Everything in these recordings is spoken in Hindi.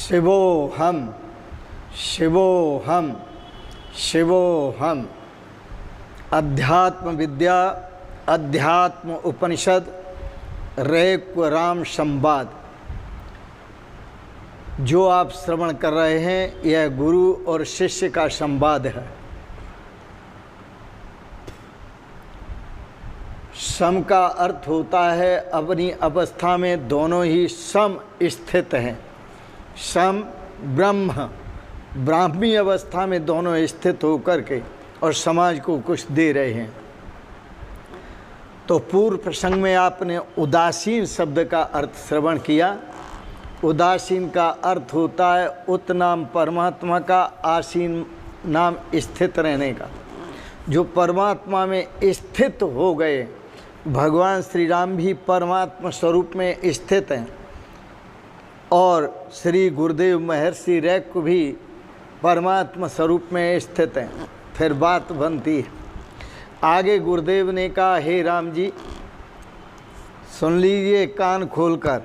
शिवोहम शिवोहम शिवोहम। अध्यात्म विद्या, अध्यात्म उपनिषद, ऋक् राम संवाद जो आप श्रवण कर रहे हैं, यह गुरु और शिष्य का संवाद है। सम का अर्थ होता है अपनी अवस्था में दोनों ही सम स्थित हैं। सम ब्रह्म, ब्राह्मी अवस्था में दोनों स्थित होकर के और समाज को कुछ दे रहे हैं। तो पूर्व प्रसंग में आपने उदासीन शब्द का अर्थ श्रवण किया। उदासीन का अर्थ होता है उत नाम परमात्मा का, आसीन नाम स्थित रहने का। जो परमात्मा में स्थित हो गए, भगवान श्री राम भी परमात्मा स्वरूप में स्थित हैं और श्री गुरुदेव महर्षि ऋक् भी परमात्मा स्वरूप में स्थित हैं। फिर बात बनती है। आगे गुरुदेव ने कहा, हे राम जी सुन लीजिए कान खोलकर।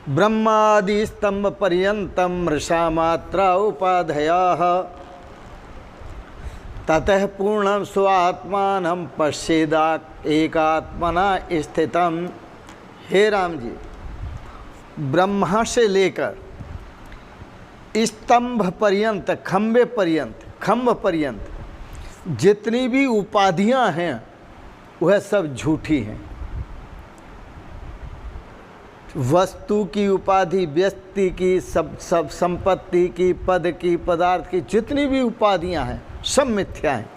ब्रह्मादि स्तंभ पर्यंतम मृषा मात्रा उपाधयाः ततः पूर्णम स्वात्मानं पश्येदा एकात्मना स्थितम। हे राम जी, ब्रह्मा से लेकर स्तंभ पर्यंत, खम्भ पर्यंत जितनी भी उपाधियां हैं वह सब झूठी हैं। वस्तु की उपाधि, व्यक्ति की, सब संपत्ति की, पद की, पदार्थ की, जितनी भी उपाधियां हैं सब मिथ्या हैं,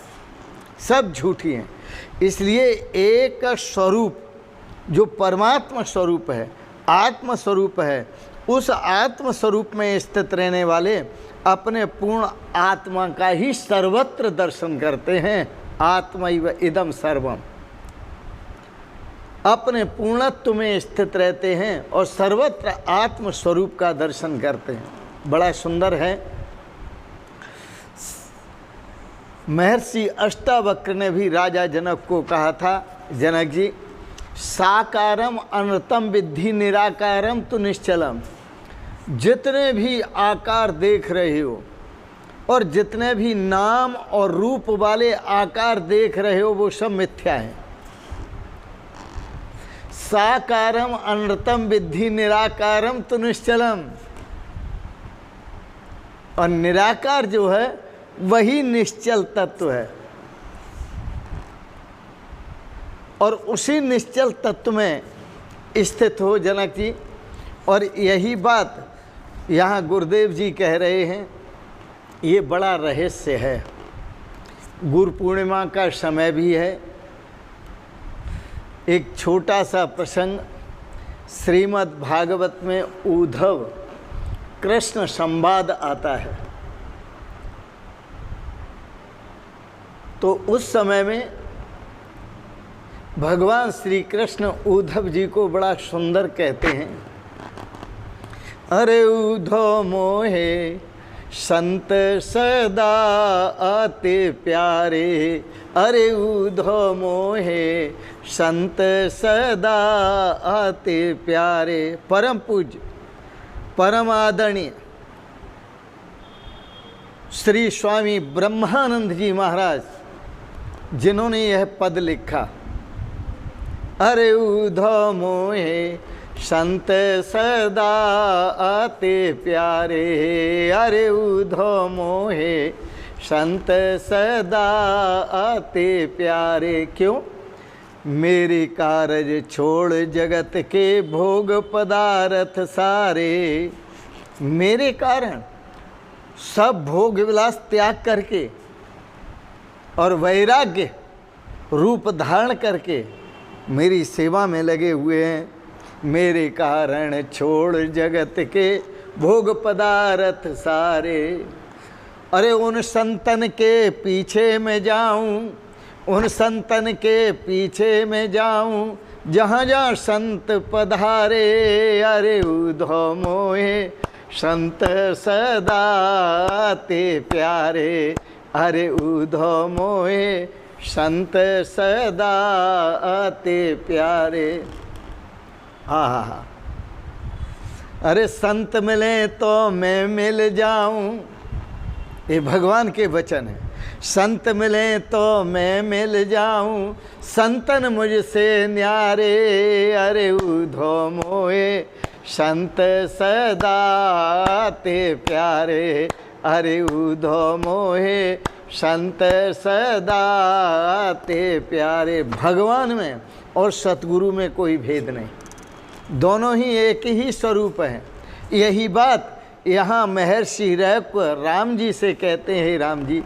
सब झूठी हैं। इसलिए एक स्वरूप जो परमात्मा स्वरूप है, आत्म स्वरूप है, उस आत्म स्वरूप में स्थित रहने वाले अपने पूर्ण आत्मा का ही सर्वत्र दर्शन करते हैं। आत्मैव इदं सर्वम, अपने पूर्णत्व में स्थित रहते हैं और सर्वत्र आत्म स्वरूप का दर्शन करते हैं। बड़ा सुंदर है। महर्षि अष्टावक्र ने भी राजा जनक को कहा था, जनक जी साकारम अनृतम विद्धि निराकारम तु निश्चलम। जितने भी आकार देख रहे हो और जितने भी नाम और रूप वाले आकार देख रहे हो वो सब मिथ्या है। साकारम अनृतम विद्धि निराकारम तु निश्चलम। और निराकार जो है वही निश्चल तत्व है और उसी निश्चल तत्व में स्थित हो जनक जी। और यही बात यहाँ गुरुदेव जी कह रहे हैं। ये बड़ा रहस्य है। गुरु पूर्णिमा का समय भी है। एक छोटा सा प्रसंग श्रीमद् भागवत में उद्धव कृष्ण संवाद आता है। तो उस समय में भगवान श्री कृष्ण उद्धव जी को बड़ा सुंदर कहते हैं। अरे उद्धव मोहे संत सदा आते प्यारे। अरे उद्धव मोहे संत सदा आते प्यारे। परम पूज्य, परम आदरणीय श्री स्वामी ब्रह्मानंद जी महाराज जिन्होंने यह पद लिखा, अरे उद्धव मोहे संत सदा आते प्यारे। अरे उद्धव मोहे संत सदा आते प्यारे। क्यों? मेरे कारज छोड़ जगत के भोग पदार्थ सारे। मेरे कारण सब भोग विलास त्याग करके और वैराग्य रूप धारण करके मेरी सेवा में लगे हुए हैं। मेरे कारण छोड़ जगत के भोग पदार्थ सारे। अरे उन संतन के पीछे मैं जाऊं, उन संतन के पीछे मैं जाऊं जहाँ जहाँ संत पधारे। अरे उद्धव मोहे संत सदा आते प्यारे। अरे उद्धव मोहे संत सदा आते प्यारे। हाँ हाँ हाँ। अरे संत मिले तो मैं मिल जाऊं, ये भगवान के वचन है। संत मिले तो मैं मिल जाऊं, संतन मुझसे न्यारे, अरे उधो मोए संत सदा ते प्यारे, अरे उधो मोहे संत सदा ते प्यारे। भगवान में और सतगुरु में कोई भेद नहीं, दोनों ही एक ही स्वरूप हैं। यही बात यहाँ महर्षि राम जी से कहते हैं, राम जी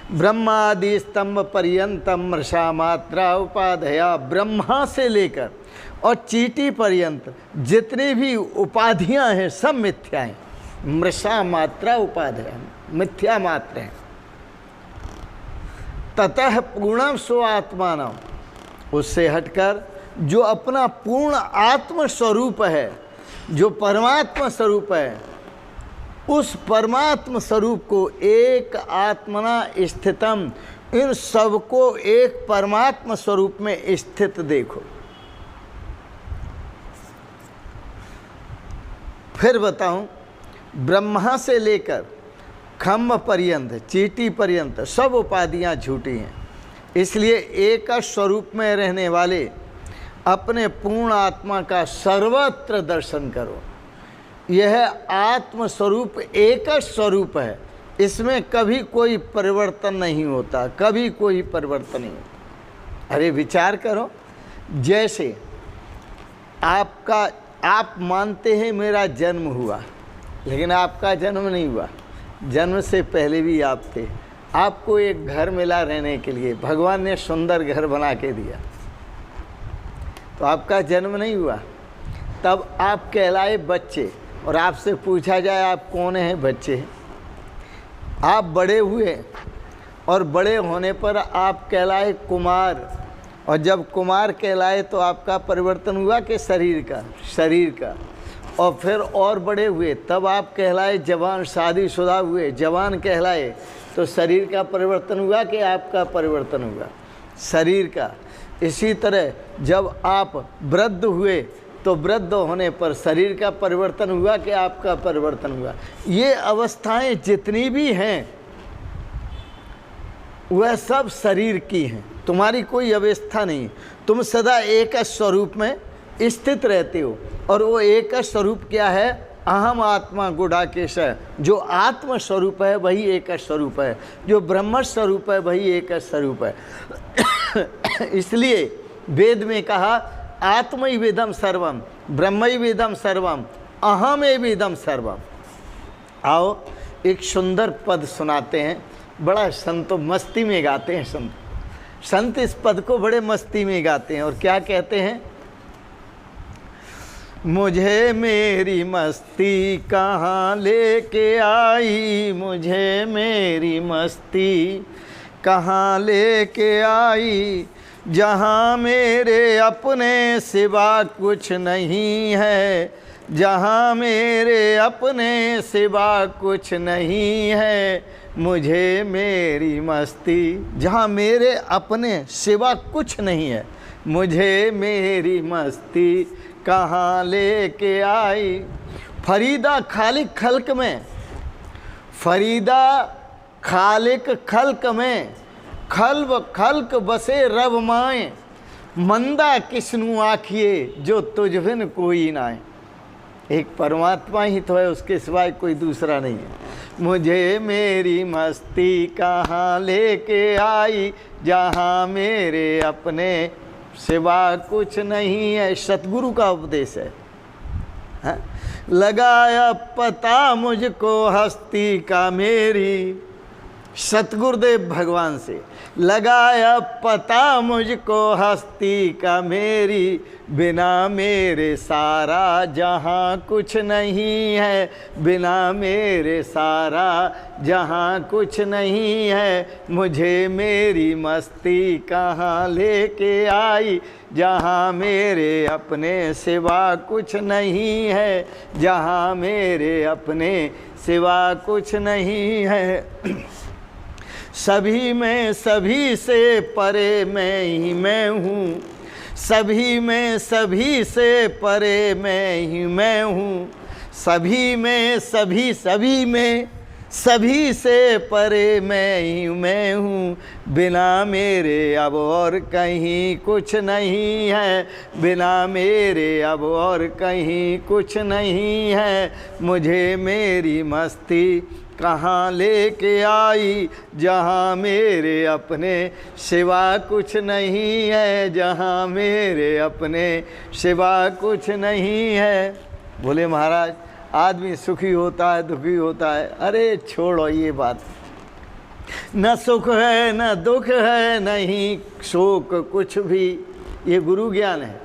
ब्रह्मादि स्तंभ पर्यंतम मृषा मात्रा उपाधया, ब्रह्मा से लेकर और चीटी पर्यंत जितनी भी उपाधियाँ हैं सब मिथ्या हैं। मृषा मात्रा उपाधया, मिथ्या मात्र हैं। ततः पूर्णम स्व आत्मानम, उससे हटकर जो अपना पूर्ण आत्म स्वरूप है, जो परमात्मा स्वरूप है, उस परमात्म स्वरूप को एक आत्मना स्थितम, इन सबको एक परमात्मा स्वरूप में स्थित देखो। फिर बताऊं, ब्रह्मा से लेकर खम्भ पर्यंत, चीटी पर्यंत सब उपाधियां झूठी हैं। इसलिए एक स्वरूप में रहने वाले अपने पूर्ण आत्मा का सर्वत्र दर्शन करो। यह आत्म स्वरूप एक स्वरूप है, इसमें कभी कोई परिवर्तन नहीं होता, कभी कोई परिवर्तन नहीं होता। अरे विचार करो, जैसे आप मानते हैं मेरा जन्म हुआ, लेकिन आपका जन्म नहीं हुआ, जन्म से पहले भी आप थे। आपको एक घर मिला रहने के लिए, भगवान ने सुंदर घर बना के दिया, तो आपका जन्म नहीं हुआ। तब आप कहलाए बच्चे, और आपसे पूछा जाए आप कौन हैं, बच्चे हैं। आप बड़े हुए और बड़े होने पर आप कहलाए कुमार, और जब कुमार कहलाए तो आपका परिवर्तन हुआ कि शरीर का। और फिर और बड़े हुए तब आप कहलाए जवान, शादीशुदा हुए, जवान कहलाए तो शरीर का परिवर्तन हुआ कि आपका परिवर्तन हुआ, शरीर का। इसी तरह जब आप वृद्ध हुए तो वृद्ध होने पर शरीर का परिवर्तन हुआ कि आपका परिवर्तन हुआ। ये अवस्थाएं जितनी भी हैं वह सब शरीर की हैं, तुम्हारी कोई अवस्था नहीं। तुम सदा एक स्वरूप में स्थित रहते हो, और वो एक स्वरूप क्या है? अहम आत्मा गुडाकेश है। जो आत्म स्वरूप है वही एक स्वरूप है, जो ब्रह्म स्वरूप है वही एक स्वरूप है। इसलिए वेद में कहा आत्मैवेदम सर्वम, ब्रह्मैवेदम सर्वम, अहमैवेदम सर्वम। आओ एक सुंदर पद सुनाते हैं, बड़ा संत मस्ती में गाते हैं। संत इस पद को बड़े मस्ती में गाते हैं, और क्या कहते हैं? मुझे मेरी मस्ती कहाँ लेके आई, मुझे मेरी मस्ती कहाँ लेके आई, जहाँ मेरे अपने सिवा कुछ नहीं है, जहाँ मेरे अपने सिवा कुछ नहीं है, मुझे मेरी मस्ती, जहाँ मेरे अपने सिवा कुछ नहीं है, मुझे मेरी मस्ती कहाँ लेके आई। फरीदा खालिक खल्क में, फरीदा खालिक खल्क में, खल्ब खल्क बसे रब माए, मंदा किसनु आखिए जो तुझ बिन कोई नाए। एक परमात्मा ही तो है, उसके सिवाय कोई दूसरा नहीं है। मुझे मेरी मस्ती कहाँ लेके आई, जहाँ मेरे अपने सिवा कुछ नहीं है। सतगुरु का उपदेश है, हाँ? लगाया पता मुझको हस्ती का मेरी, सतगुरुदेव भगवान से लगाया पता मुझको हस्ती का मेरी, बिना मेरे सारा जहाँ कुछ नहीं है, बिना मेरे सारा जहाँ कुछ नहीं है, मुझे मेरी मस्ती कहाँ लेके आई, जहाँ मेरे अपने सिवा कुछ नहीं है, जहाँ मेरे अपने सिवा कुछ नहीं है। सभी में सभी से परे मैं ही मैं हूँ, सभी में सभी से परे मैं ही मैं हूँ, सभी में सभी सभी में सभी से परे मैं हूँ, बिना मेरे अब और कहीं कुछ नहीं है, बिना मेरे अब और कहीं कुछ नहीं है। मुझे मेरी मस्ती कहाँ लेके आई, जहाँ मेरे अपने सिवा कुछ नहीं है, जहाँ मेरे अपने सिवा कुछ नहीं है। बोले महाराज आदमी सुखी होता है दुखी होता है, अरे छोड़ो ये बात, न सुख है न दुख है नहीं शोक कुछ भी, ये गुरु ज्ञान है।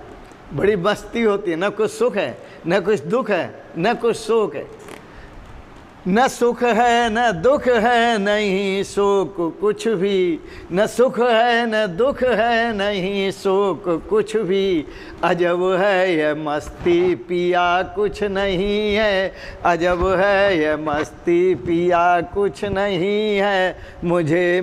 बड़ी मस्ती होती है, न कुछ सुख है न कुछ दुख है न कुछ शोक है, न सुख है न दुख है नहीं शोक कुछ भी, न सुख है न दुख है नहीं शोक कुछ भी। अजब है यह मस्ती पिया कुछ नहीं है, अजब है यह मस्ती पिया कुछ नहीं है। मुझे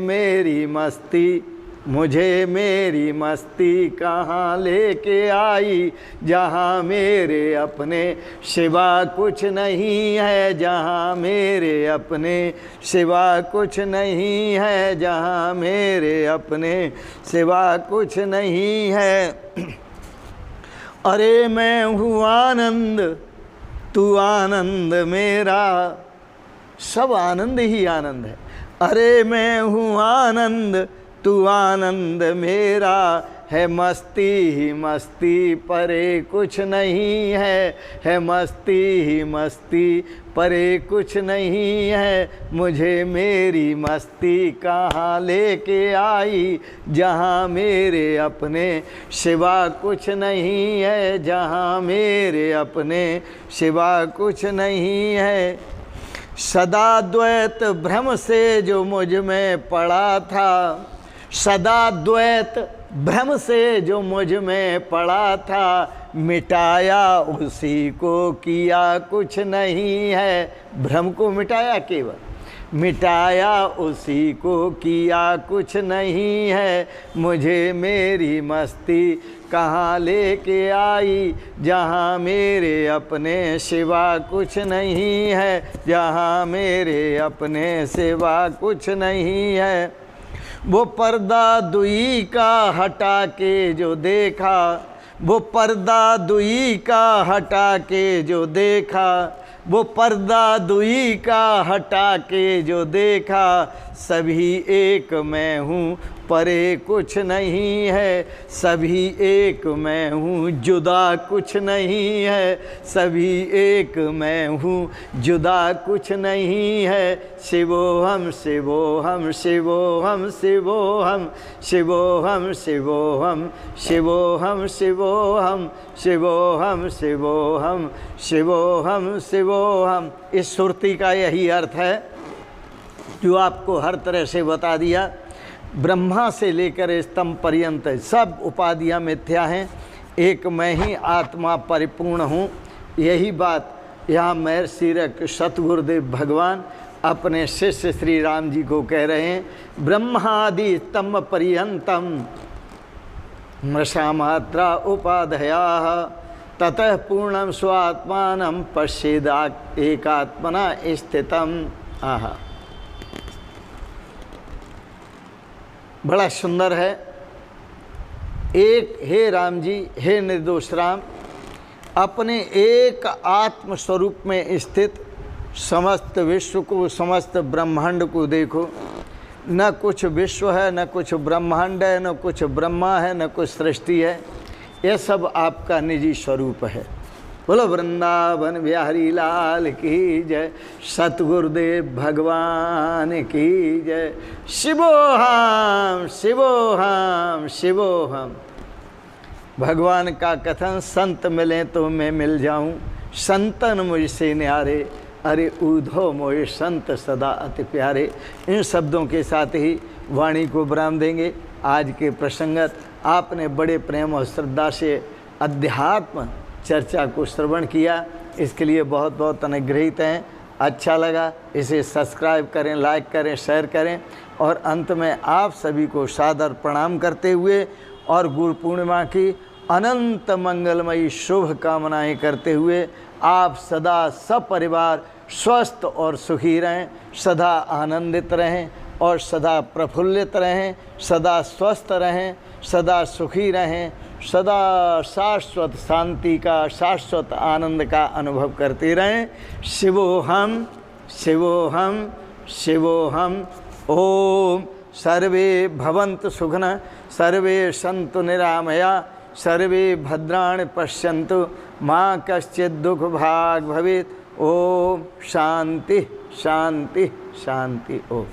मेरी मस्ती कहाँ लेके आई, जहाँ मेरे अपने सिवा कुछ नहीं है, जहाँ मेरे अपने सिवा कुछ नहीं है, जहाँ मेरे अपने सिवा कुछ नहीं है। अरे मैं हूँ आनंद तू आनंद मेरा, सब आनंद ही आनंद है। अरे मैं हूँ आनंद तू आनंद मेरा, है मस्ती ही मस्ती परे कुछ नहीं है मस्ती ही मस्ती परे कुछ नहीं है। मुझे मेरी मस्ती कहाँ लेके आई, जहाँ मेरे अपने सिवा कुछ नहीं है, जहाँ मेरे अपने सिवा कुछ नहीं है। सदा द्वैत भ्रम से जो मुझ में पड़ा था, सदा द्वैत भ्रम से जो मुझ में पड़ा था, मिटाया उसी को किया कुछ नहीं है। भ्रम को मिटाया केवल, मिटाया उसी को किया कुछ नहीं है। मुझे मेरी मस्ती कहाँ लेके आई, जहाँ मेरे अपने सिवा कुछ नहीं है, जहाँ मेरे अपने सिवा कुछ नहीं है। वो पर्दा दुई का हटा के जो देखा, वो पर्दा दुई का हटा के जो देखा, वो पर्दा दुई का हटा के जो देखा, सभी एक मैं हूँ परे कुछ नहीं है, सभी एक मैं हूँ जुदा कुछ नहीं है, सभी एक मैं हूँ जुदा कुछ नहीं है। शिवोहम शिवोहम शिवोहम शिवोहम शिवोहम शिवोहम शिवोहम शिवोहम शिवोहम शिवोहम शिवोहम शिवोहम। इस सुरती का यही अर्थ है जो आपको हर तरह से बता दिया। ब्रह्मा से लेकर स्तंभ पर्यंत सब उपाधियां मिथ्या हैं, एक मैं ही आत्मा परिपूर्ण हूँ। यही बात यहाँ महर्षि सतगुरुदेव भगवान अपने शिष्य श्री राम जी को कह रहे हैं। ब्रह्मादि स्तंभ पर्यंतम मृषा मात्रा उपाधया ततः पूर्णम स्वात्मानं पश्येदा एकात्मना स्थितम। आहा, बड़ा सुंदर है। एक हे राम जी, हे निर्दोष राम, अपने एक आत्म स्वरूप में स्थित समस्त विश्व को, समस्त ब्रह्मांड को देखो। न कुछ विश्व है, न कुछ ब्रह्मांड है, न कुछ ब्रह्मा है, न कुछ सृष्टि है, यह सब आपका निजी स्वरूप है। बोलो वृंदावन बिहारी लाल की जय, सतगुरुदेव भगवान की जय। शिवोहम शिवोहम शिवोहम। भगवान का कथन, संत मिले तो मैं मिल जाऊं, संतन मुझसे न्यारे, अरे ऊधो मोए संत सदा अति प्यारे। इन शब्दों के साथ ही वाणी को विराम देंगे। आज के प्रसंगत आपने बड़े प्रेम और श्रद्धा से अध्यात्म चर्चा को श्रवण किया, इसके लिए बहुत बहुत अनुग्रहित हैं। अच्छा लगा इसे सब्सक्राइब करें, लाइक करें, शेयर करें। और अंत में आप सभी को सादर प्रणाम करते हुए और गुरु पूर्णिमा की अनंत मंगलमयी शुभ कामनाएं करते हुए आप सदा सपरिवार स्वस्थ और सुखी रहें, सदा आनंदित रहें और सदा प्रफुल्लित रहें, सदा स्वस्थ रहें, सदा सुखी रहें, सदा शाश्वत शांति का, शाश्वत आनंद का अनुभव करते रहें। शिवोहम शिवोहम शिवोहम। ओम सर्वे भवन्तु सुखिनः, सर्वे सन्तु निरामया, सर्वे भद्राणि पश्यन्तु, मा कश्चित् दुःख भाग् भवेत्। ओम शांति शांति शांति। ओम।